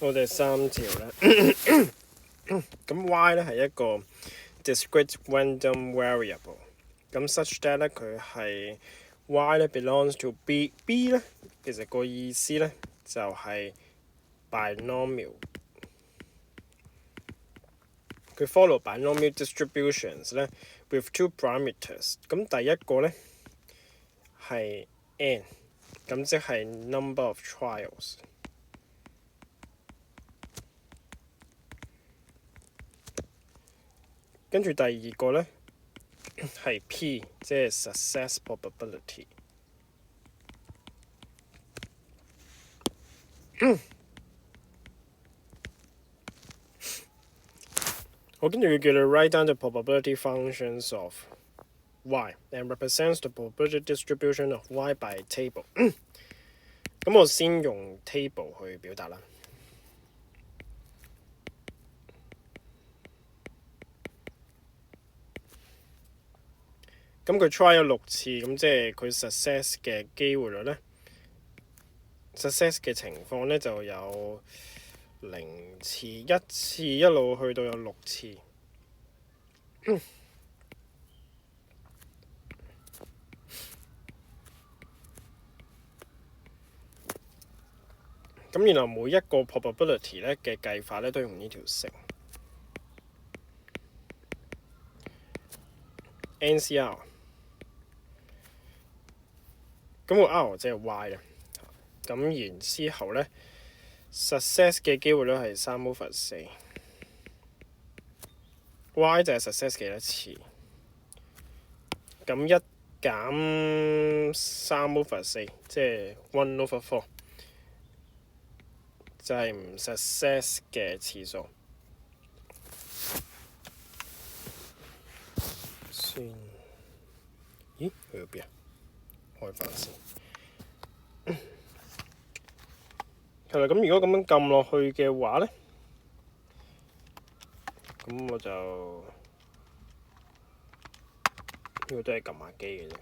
我哋3條啦。咁 y 咧係一個 discrete random variable，咁 such that 咧佢係 y 咧 belongs to b 咧，其實個意思咧就係 binomial， 佢 follow binomial distributions 咧 with 2 parameters。咁第一個咧係 n， 咁即係 number of trials。跟住第二個咧係 P， 即係 success probability。好，跟住佢叫你 write down the probability functions of y and represents the probability distribution of y by table 咁我先用 table 去表達啦。咁佢 try 咗6次，咁即係佢 success 嘅機會率咧 ，success 嘅情況咧就有0次、1次一路去到有6次。咁然後每一個 probability 咧嘅計法咧都用呢條繩 NCR。咁個 R 即係 Y 啦。咁然之後咧 success 嘅機會率係3/4。Y 就係 success 幾多次？咁1減3/4，即係1/4，就係唔 success 嘅次數。先，咦？去到邊啊？開翻先。係啦，咁如果咁樣撳落去嘅話咧，咁我就呢個都係撳下機嘅啫。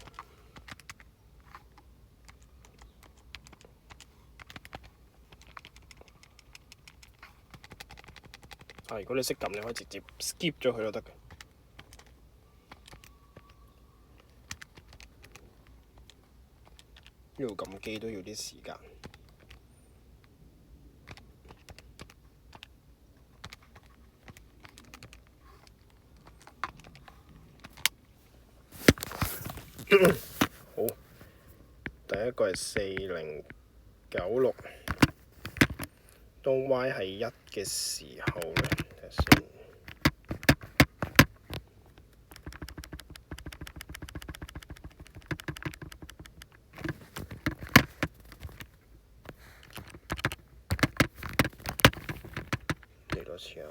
如果你識撳，你可以直接 skip 咗佢都得嘅。呢度撳機都要啲時間。好，第一個係4096，當 y 係1嘅時候咧，睇下先。幾多次啊？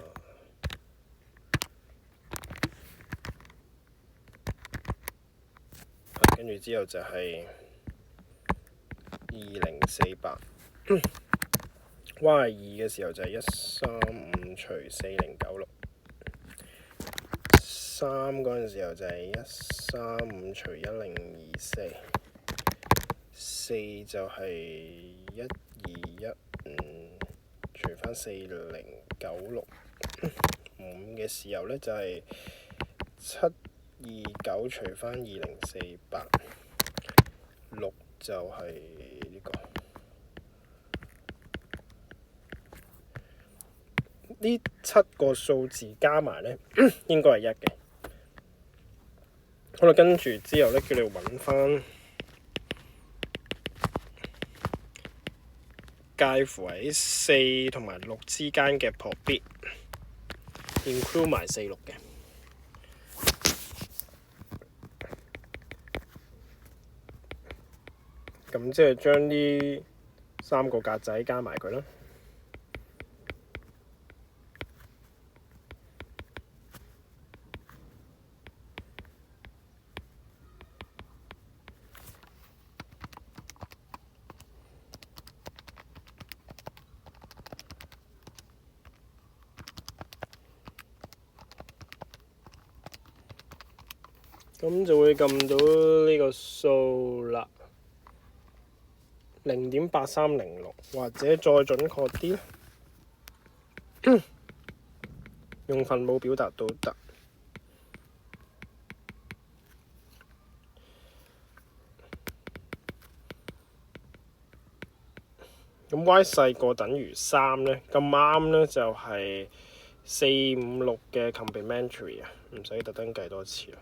跟住之後就係2048。y 係2嘅時候就係135除4096。3嗰陣時候就係135除1024。4就係1215除翻4096。5嘅時候咧就係729除翻2048。6就係呢個。呢7個數字加埋咧，應該係1嘅。好啦，跟住之後咧，叫你揾翻介乎喺4同埋6之間嘅 probit，include 埋4、6嘅。咁即係將呢3個格仔加埋佢啦。咁就會撳到呢個數啦，0.8306，或者再準確啲用分母表達都得。咁 y 細過等於3呢，咁啱呢就係4、5、6嘅 complementary 啊，唔使特登計多次啦。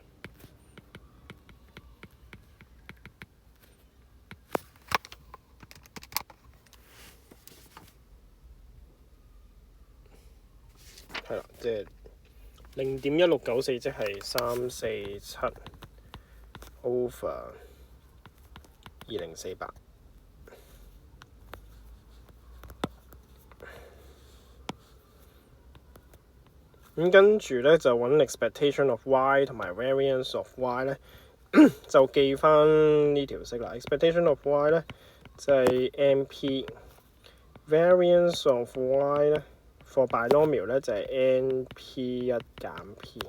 係啦，即係0.1694，即係347 over 2048。咁跟住咧就揾 expectation of y 同埋 variance of y 咧，就記翻呢條式啦。expectation of y 咧就係 NP，variance of y 咧 for binomial 咧就係 NP1 減 P。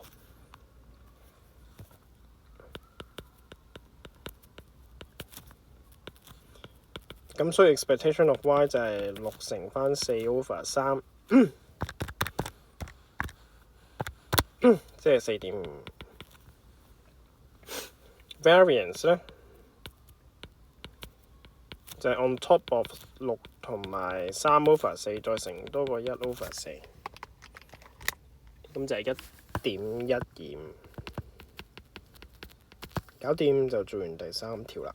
咁所以 expectation of y 就係6乘翻4 over 3。即係4.5。variance 咧就係 on top of 6同埋3 over 4，再乘多個1 over 4，咁就係1.125。搞掂就做完第3條啦。